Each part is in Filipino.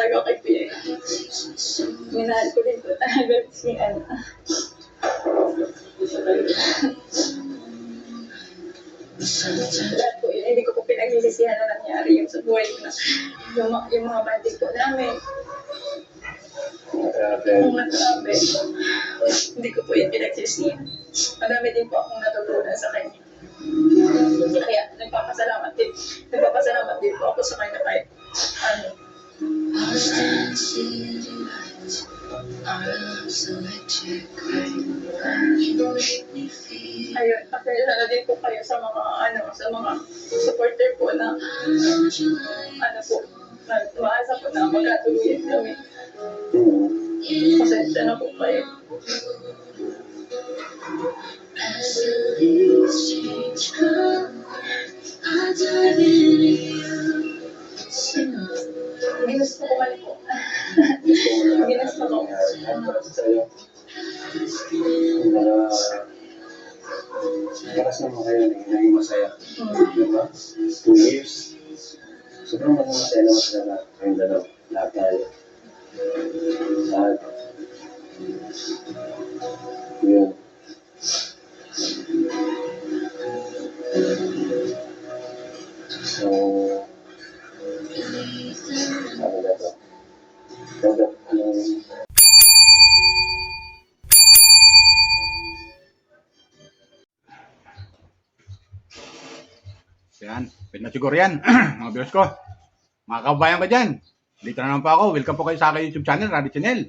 talaga kay Pia. Minahal ko din po talaga si Ana. Lahat po yun, hindi ko po pinagsisisihan na nangyari yung sa buhay ko na yung mga banding po namin. Kung nagrabe, hindi ko po yun pinagsisihan. Madami din po akong natutunan sa kanya. Kaya nagpapasalamat din po ako sa kanya kahit ano. Ayun, pakilala na din po kayo sa mga supporter po na umaasa po na magkatuluyan kami. Pasensya na po kayo. Ginas po ko po. Ginas po ko. Lakas naman kayo, naging masaya. Diba? 2 years. Sobrang masaya naman sila kayong dalaw. Lahat tayo. Lahat. Yun. So, ano na ito? Yan, pwede na siguro yan, mga viewers ko. Mga kabayan ko dyan, dito na naman po ako. Welcome po kayo sa aking YouTube channel, Radio Channel.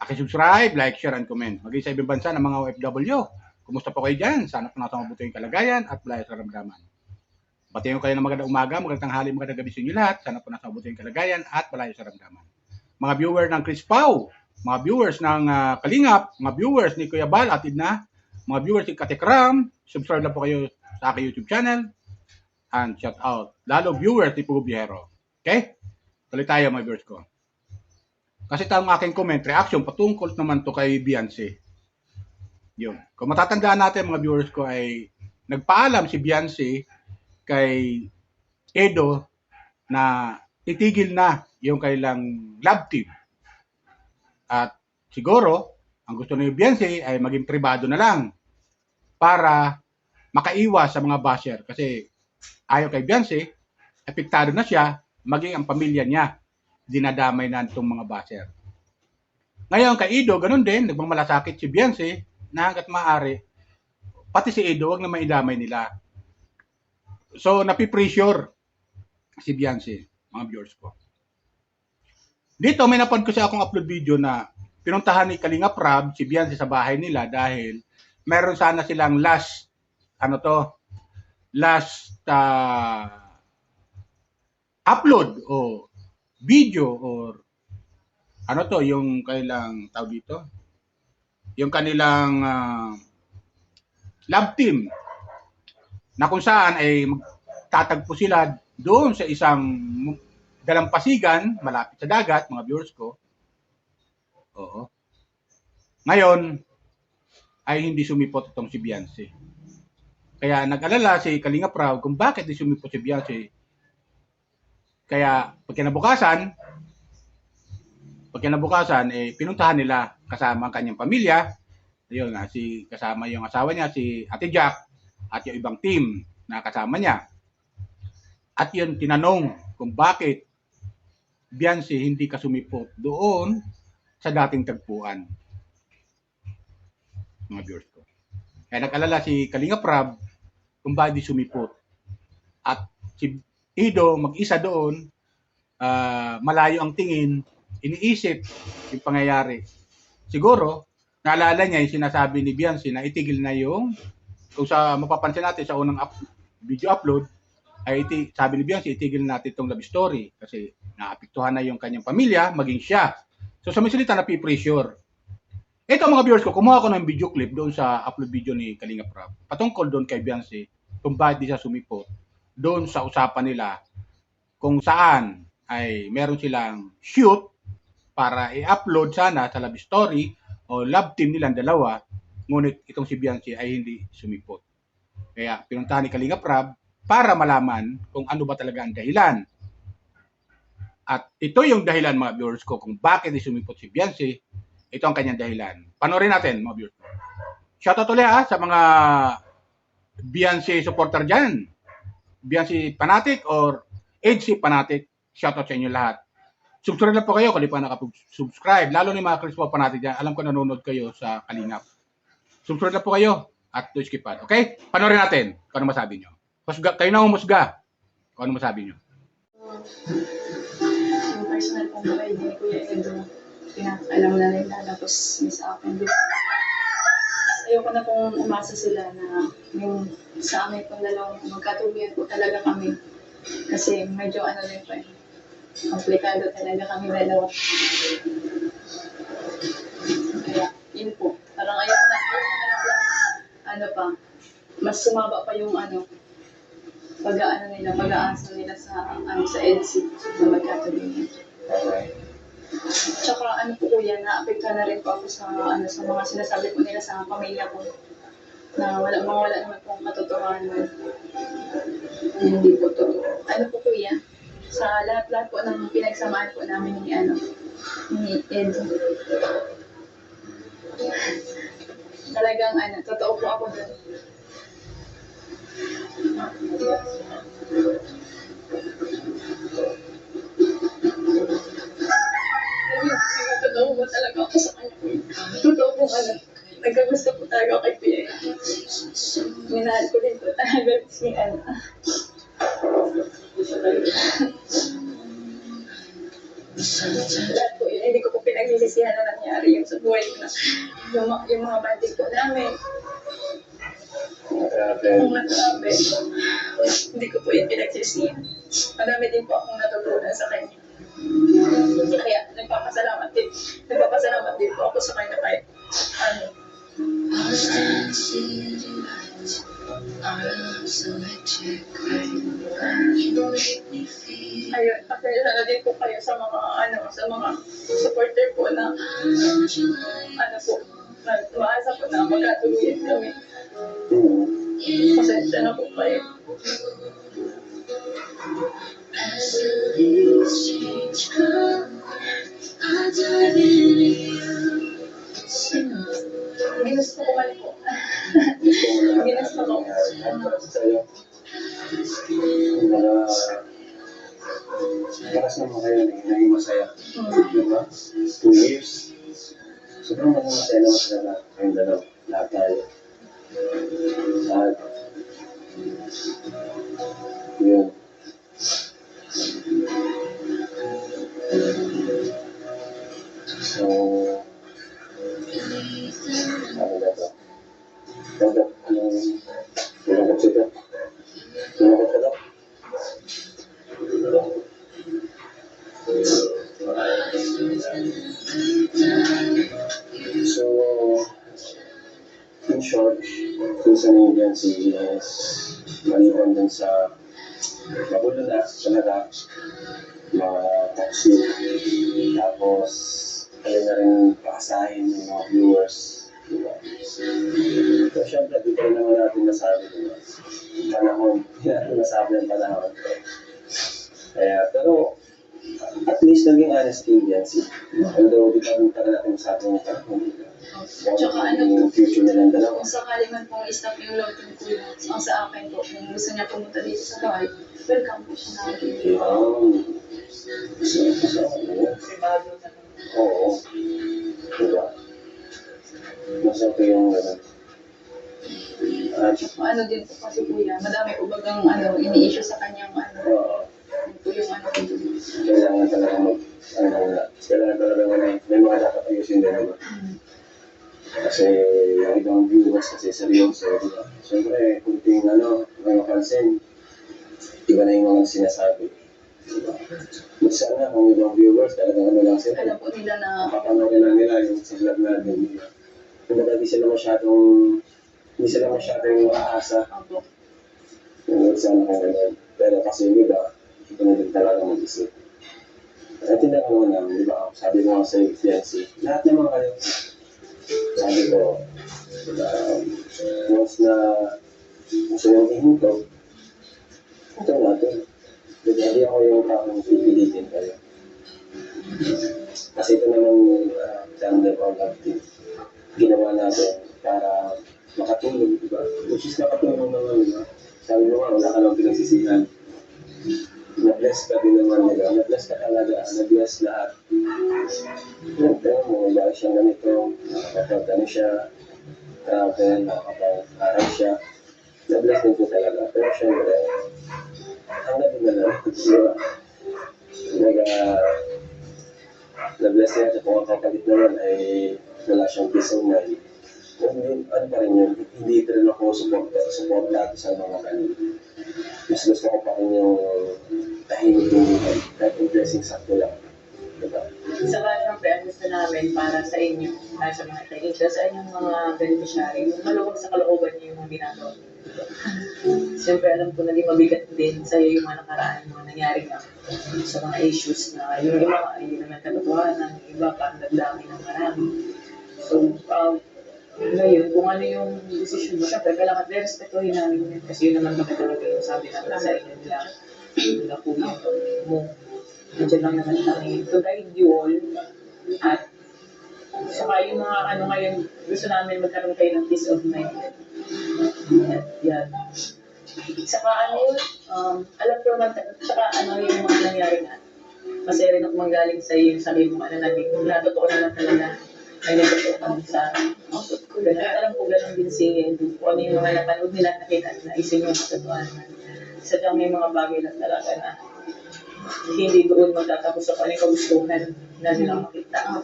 Subscribe, like, share, and comment. Maging sa ibang bansa ng mga OFW. Kumusta po kayo dyan? Sana po nasa mabuti yung kalagayan at malaya sa karamdaman. Batiin ko kayo ng magandang umaga, magandang tanghali, magandang gabi sa inyo lahat. Sana po nasa mabuti yung kalagayan at malaya sa karamdaman. Mga viewers ng Chris Pau, mga viewers ng Kalingap, mga viewers ni Kuya Bal at Idna, mga viewers ni Katekram, subscribe lang po kayo sa aking YouTube channel. And shout out. Lalo viewers ni Pugo Bihero. Okay? Tuloy tayo mga viewers ko. Kasi tayong aking comment, reaction, patungkol naman to kay Beyonce. Yun. Kung matatandaan natin mga viewers ko ay nagpaalam si Beyonce kay Edo na titigil na yung kailang love team. At siguro, ang gusto ni Beyonce ay maging pribado na lang para makaiwas sa mga basher. Kasi ayaw kay Beyonce, epektado na siya, maging ang pamilya niya, dinadamay na itong mga basher. Ngayon, kay Edo, ganun din, nagmamalasakit si Beyonce, na hanggat maaari, pati si Edo, wag na maidamay nila. So, napipressure si Beyonce, mga viewers ko. Dito, may napad ko siya akong upload video na pinuntahan ni Kalingap Rab, si Beyonce sa bahay nila dahil meron sana silang last upload o video or yung kailang tawag dito, yung kanilang love team na kung saan ay magtatagpo sila doon sa isang dalampasigan malapit sa dagat, mga viewers ko. Oo. Ngayon ay hindi sumipot itong si Beyonce. Kaya nag-alala si Kalingap Rab kung bakit di sumipot si Beyonce. Kaya pagkinabukasan, pinuntahan nila kasama ang kanyang pamilya. Ayun, kasama yung asawa niya, si Ate Jack, at yung ibang team na kasama niya. At yun, tinanong kung bakit Beyonce hindi ka sumipot doon sa dating tagpuan. Mga viewers ko. Kaya nag-alala si Kalingap Rab kung bakit di sumipot. At si Edo mag-isa doon, malayo ang tingin, iniisip yung pangyayari. Siguro, naalala niya yung sinasabi ni Beyonce na itigil na yung, kung sa mapapansin natin sa unang video upload, ay sabi ni Beyonce, itigil natin itong love story kasi naapektuhan na yung kanyang pamilya, maging siya. So sa misalita, napipressure. Ito mga viewers ko, kumuha ko ng video clip doon sa upload video ni Kalingap Rab patungkol doon kay Beyonce kung bakit di siya sumipot doon sa usapan nila kung saan ay meron silang shoot para i-upload sana sa love story o love team nilang dalawa, ngunit itong si Beyonce ay hindi sumipot. Kaya pinuntahan ni Kalingap Rab para malaman kung ano ba talaga ang dahilan. At ito yung dahilan mga viewers ko kung bakit sumipot si Beyonce. Ito ang kanyang dahilan. Panoorin natin mga viewers ko. Shoutout ulit sa mga Beyonce supporter dyan. Beyonce fanatic or HC fanatic. Shoutout sa inyo lahat. Subscribe na po kayo kung di pa nakapag-subscribe. Lalo ni mga Crispo fanatic dyan. Alam ko nanonood kayo sa Kalingap. Subscribe na po kayo at do skip ad. Okay? Panoorin natin kung ano masabi nyo. Kayo na humusga kung ano masabi nyo. Yung personal kong buhay din, Kuya Edo, alam na nila, tapos may sa akin din. Ayoko na pong umasa sila na yung sa amin pong dalawang magkatuluyan po talaga kami. Kasi medyo ano din po komplikado talaga kami dalawa. Kaya, yun po. Parang ayoko na ano pa, mas sumaba pa yung pag-aasa nila sa EDC na magkatuluyan. Okay. Tsaka po kuya, naapektuhan na rin po ako sa sa mga sinasabi po nila sa pamilya ko na wala naman pong katotohanan. Hindi po totoo. Po kuya, sa lahat po ng pinagsamaan po namin ni Ed. Talagang totoo po ako doon. Totoo po talaga ako sa kanya. Totoo po nagkagusto po talaga ako kay Kuya. Minahal ko din po talaga si lahat po yun, hindi ko po pinagsisisihan na nangyari yung sa buhay ko na yung mga banding po namin. Kung nagsabi, hindi ko po yung pinagsisihan. Madami din po akong natutunan sa kanya. Kaya nagpapasalamat din po ako sa kanya kahit ayun, pasensya na din po kayo sa mga supporter po na umaasa po na magkatuluyan kami. Pasensya na po kayo. Ginusto ko man po. Ginusto ko. Lakas naman kayo, naging masaya. Diba? 2 years. Sobrang naging masaya naman sila kayong dalaw. Lahat tayo. At yun. So, ano na to? Tulungan sila. Tulungan sila. So, in short, kung saan yung Beyonce is maliban dun sa magulo na talaga, mga toxic, tapos ayun na rin pakasahin yung mga viewers, diba? So, syempre, dito rin naman natin masabi, diba? Panahon, hindi natin masabi ang panahon. Kaya, pero, at least naging honest yung Beyonce. Although, di pa rin natin masabi yung panahon, diba? Tsaka yung future nilang dalawa. kung sakali man pong i-stop yung love team kuya, ang sa akin po, kung gusto niya pumunta dito sa bahay, welcome po siya natin. So, oo. Diba? Mas okay yung gano'n. At, Tsaka din po kasi kuya, madami po bagang ini-issue sa kanyang yun po yung kailangan talaga kailangan talaga may mga dapat ayusin din, diba? Kasi yung ibang viewers kasi seryoso, diba? Siyempre, kunting may mapansin, iba na yung mga sinasabi. Diba? Minsan na, kung ibang viewers, talagang lang sila. alam po nila na Mapapanood na nila yung sa vlog natin. Diba? Kumbaga, hindi sila masyadong aasa. Yung sana kung ganun. Pero kasi yung iba, ito na din talaga mag-isip. At hindi ako naman, di ba? Sabi ko nga sa Beyonce, lahat naman kayo. Sabi ko, once na gusto niyong ihinto, ito natin. Hindi ako yung takong pipilitin kayo. Kasi ito naman channel or love team, ginawa natin para makatulong, di ba? Which is nakatulong naman, di ba? Sabi mo nga, wala ka lang pinagsisihan. Na-bless ka din naman nila. Na-bless ka talaga. Na-bless lahat. Yun, tayo mo, wala siyang ganito. Nakakapag-ano siya. Travel, nakakapag-aral siya. Na-bless din po talaga. Pero syempre, hanggang din na lang. Diba? Na-bless niya at kung ang kapalit naman ay wala siyang peace of mind. Hindi, ano pa rin yun, hindi pa rin ako support dati sa mga kanil. Mas gusto ko pa rin yung tahimik yung buhay. Kahit yung blessing sakto lang. Diba? Saka syempre, ang gusto namin para sa inyo, para sa mga tayo, sa inyong mga beneficiary, yung maluwag sa kalooban niyo yung mga ginagawa. Siyempre, alam ko na di mabigat din sa'yo yung mga nakaraan, yung mga nangyari nga sa mga issues na yung iba ay yun naman katotohanan, yung iba parang nagdami ng marami. So, ngayon, kung ano yung decision mo, syempre, kailangan respetuhin namin yun. Kasi yun naman kami talaga yung sabi namin sa inyo nila kuya mo. Nandiyan lang naman kami to guide you all. At saka yung mga ano ngayon, gusto namin magkaroon kayo ng peace of mind. At yan. Saka ano yun, alam ko naman, saka ano yung mga nangyari nga. Kasi rin ako manggaling sa iyo yung sabi mo, ano na din, natotoo naman talaga. Ay nagtotoo sa output ko. Ganun. Alam ko ganun din si Edu. Kung ano yung mga napanood nila at nakita na isin yung katotohanan. Sadyang may mga bagay lang talaga na hindi doon magtatapos sa kanyang kagustuhan na nilang makita.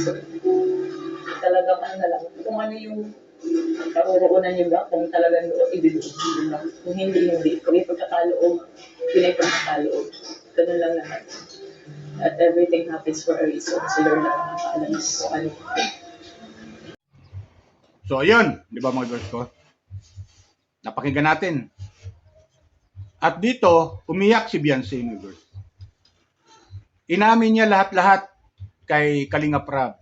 So, talagang ano na lang, kung ano yung karoroonan niyo ba, kung talagang doon, ibibigin lang. Kung hindi. Kung ipagkakaloob, pinay-pagkakaloob. Ganun lang naman. At everything happens for a reason. So, Lord lang ang nakaalam kung ano. So, ayun. Di ba mga viewers ko? Napakinggan natin. At dito, umiyak si Beyonce, mga viewers. Inamin niya lahat-lahat kay Kalinga Prab.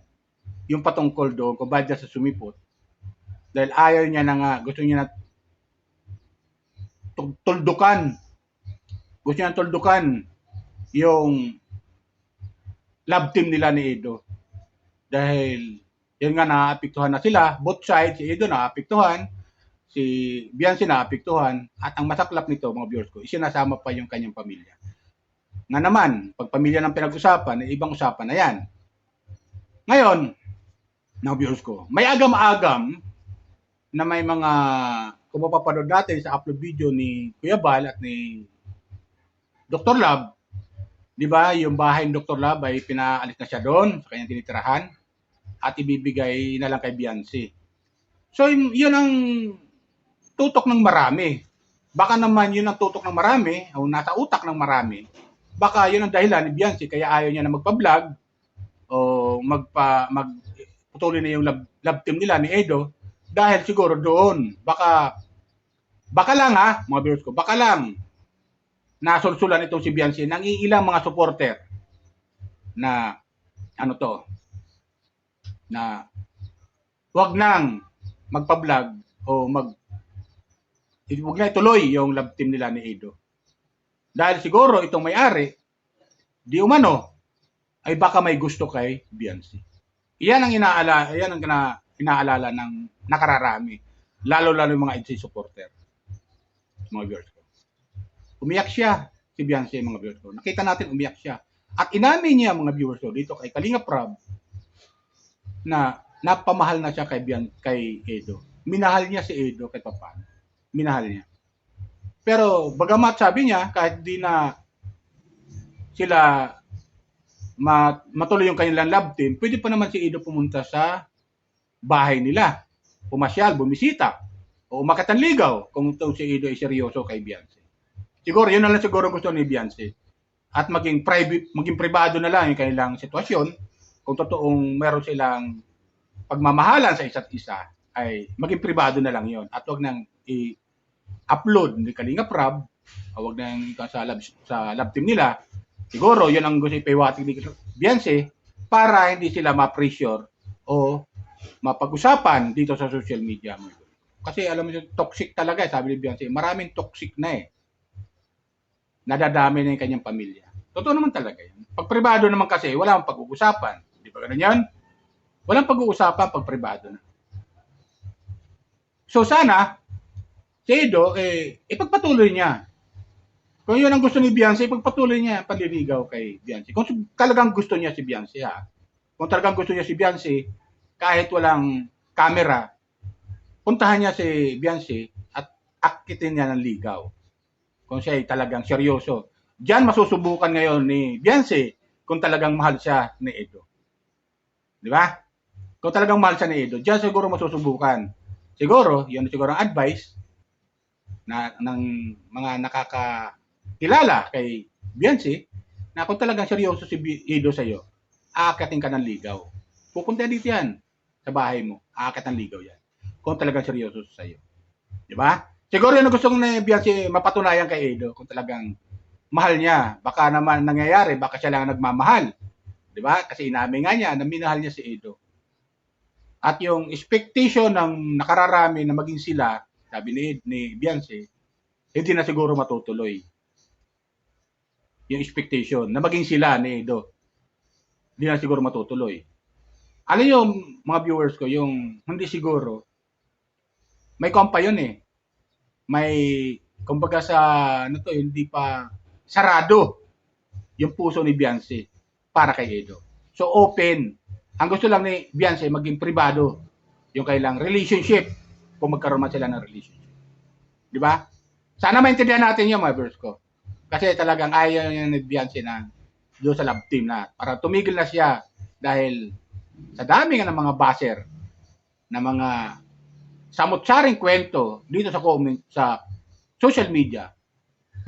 Yung patungkol doon, kung bakit sa sumipot. Dahil ayaw niya na nga, gusto niya na tuldukan. Gusto niya tuldukan yung love team nila ni Edo. Dahil, yun nga, naapektuhan na sila. Both sides, si Edo naapektuhan, si Beyonce naapektuhan, at ang masaklap nito, mga viewers ko, isinasama pa yung kanyang pamilya. Nga naman, pag pamilya ng pinag-usapan, ibang usapan na yan. Ngayon, mga viewers ko, may agam-agam na may mga, kung mapapanood natin sa upload video ni Kuya Bal at ni Dr. Love, di ba, yung bahay ni Dr. Love ay pinaalis na siya doon sa kanyang tinitirahan at ibibigay na lang kay Beyonce. So, yun ang tutok ng marami. Baka naman yun ang tutok ng marami o nasa utak ng marami. Baka yun ang dahilan ni Beyonce kaya ayaw niya na magpa-vlog o magputuloy na yung love team nila ni Edo dahil siguro doon. Baka lang mga viewers ko, baka lang nasulsulan itong si Beyonce ng ilang mga supporter na na wag nang magpa-vlog o wag na ituloy yung love team nila ni Edo. Dahil siguro itong may-ari, di umano, ay baka may gusto kay Beyonce. Iyan ang inaalala ng nakararami. Lalo-lalo yung mga EDC supporter. Mga viewers ko. Umiyak siya si Beyonce, mga viewers ko. Nakita natin umiyak siya. At inamin niya, mga viewers ko, dito kay Kalinga Prab, na napamahal na siya kay Edo. Minahal niya si Edo kahit paano. Minahal niya. Pero bagamat sabi niya, kahit di na sila matuloy yung kanilang love team, pwede pa naman si Edo pumunta sa bahay nila. Pumasyal, bumisita, o makatanligaw kung itong si Edo ay seryoso kay Beyonce. Siguro, yun na lang siguro gusto ni Beyonce. At maging privado na lang yung kanilang sitwasyon. Kung totoong meron silang pagmamahalan sa isa't isa, ay maging privado na lang yon. At wag nang i-upload ni Kalinga Prab, wag nang sa love team nila. Siguro, yun ang gusto ipaiwatig ni Beyonce para hindi sila ma-pressure o mapag-usapan dito sa social media. Kasi alam mo yung toxic talaga, sabi ni Beyonce, maraming toxic na nadadami na yung kanyang pamilya. Totoo naman talaga yan. Pag pribado naman kasi, wala ang pag-uusapan. Di ba ganun yan? Walang pag-uusapan pag pribado na. So sana, si Edo, ipagpatuloy niya. Kung yun ang gusto ni Beyonce, ipagpatuloy niya ang panliligaw kay Beyonce. Kung talagang gusto niya si Beyonce, ha? Kung talagang gusto niya si Beyonce, kahit walang camera, puntahan niya si Beyonce at akitin niya ng ligaw. Kung siya ay talagang seryoso. Diyan masusubukan ngayon ni Beyonce kung talagang mahal siya ni Edo. Di ba? Kung talagang mahal siya ni Edo, diyan siguro masusubukan. Siguro, yun siguro ang advice ng mga nakakakilala kay Beyonce na kung talagang seryoso si Edo sa'yo, aakatin ka ng ligaw. Pupunta dito yan sa bahay mo. Aakat ng ligaw yan. Kung talagang seryoso sa'yo. Di ba? Siguro yun ang gusto ni Beyonce mapatunayan kay Edo kung talagang mahal niya. Baka naman nangyayari, baka siya lang nagmamahal. Di ba? Kasi inamin nga niya na minahal niya si Edo. At yung expectation ng nakararami na maging sila, sabi ni Beyonce, hindi na siguro matutuloy. Yung expectation na maging sila ni Edo, hindi na siguro matutuloy. Alam yung mga viewers ko, yung hindi siguro, may kompa yun eh. May, kumbaga sa, hindi pa sarado yung puso ni Beyonce para kay Edo. So open. Ang gusto lang ni Beyonce maging pribado yung kailang relationship kung magkaroon man sila ng relationship. Di ba? Sana maintindihan natin yung mga viewers ko. Kasi talagang ayaw niya ni Beyonce na doon sa love team na para tumigil na siya dahil sa dami nga ng mga baser na mga samot-saring kwento dito sa social media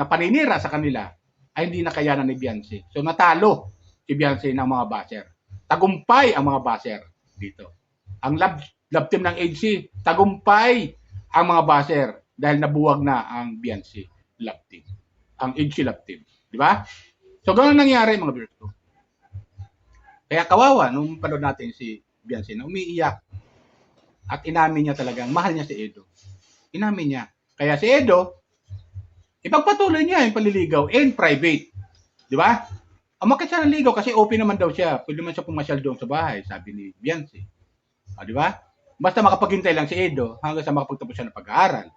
na paninira sa kanila ay hindi na kayanan ni Beyonce. So natalo si Beyonce ng mga baser. Tagumpay ang mga baser dito. Ang love team ng HC, tagumpay ang mga baser dahil nabuwag na ang Beyonce love team. Ang HC love team. Di ba? So ganoon nangyari mga viewers ko. Kaya kawawa nung panood natin si Beyonce na umiiyak at inamin niya talagang mahal niya si Edo. Inamin niya. Kaya si Edo, ipagpatuloy niya yung paliligaw in private. Di ba? Umakit siya ng ligaw kasi open naman daw siya. Pwede naman siya pumasyal doon sa bahay, sabi ni Beyonce. Di ba? Basta makapaghintay lang si Edo hanggang sa makapagtapos siya ng pag-aaral.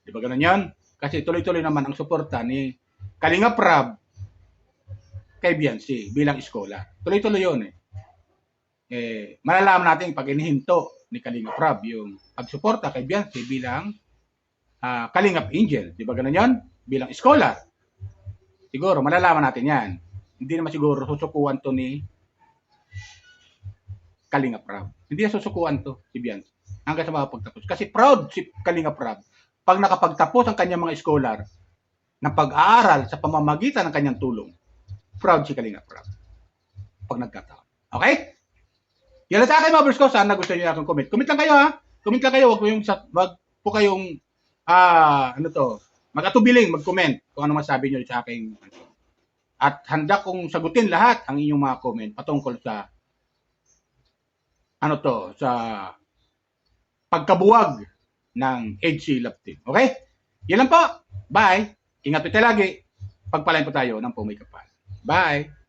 Di ba ganun yan? Kasi tuloy-tuloy naman ang suporta ni Kalinga Prab kay Beyonce bilang iskola. Tuloy-tuloy yun eh. Malalaman natin pag inihinto ni Kalinga Prab yung pagsuporta kay Beyonce bilang Kalingap Angel. Di ba ganun yan? Bilang iskola. Siguro, malalaman natin yan. Hindi naman siguro susukuan to ni Kalinga Prab. Hindi na susukuan to si Beyonce hanggang sa makapagtapos. Kasi proud si Kalinga Prab pag nakapagtapos ang kanyang mga scholar ng pag-aaral sa pamamagitan ng kanyang tulong. Proud si Kalinga Prab pag nagkataon. Okay? Yan lang sa akin mga bros ko. Sana gusto niyo akong comment. Comment lang kayo ha. Comment lang kayo. Wag po kayong mag-atubiling, mag-comment kung ano masabi niyo sa akin. At handa kong sagutin lahat ang inyong mga comment patungkol sa sa pagkabuwag ng HC Love Team. Okay? Yan lang po. Bye. Ingat po tayo lagi. Pagpalain po tayo ng pumikapal. Bye.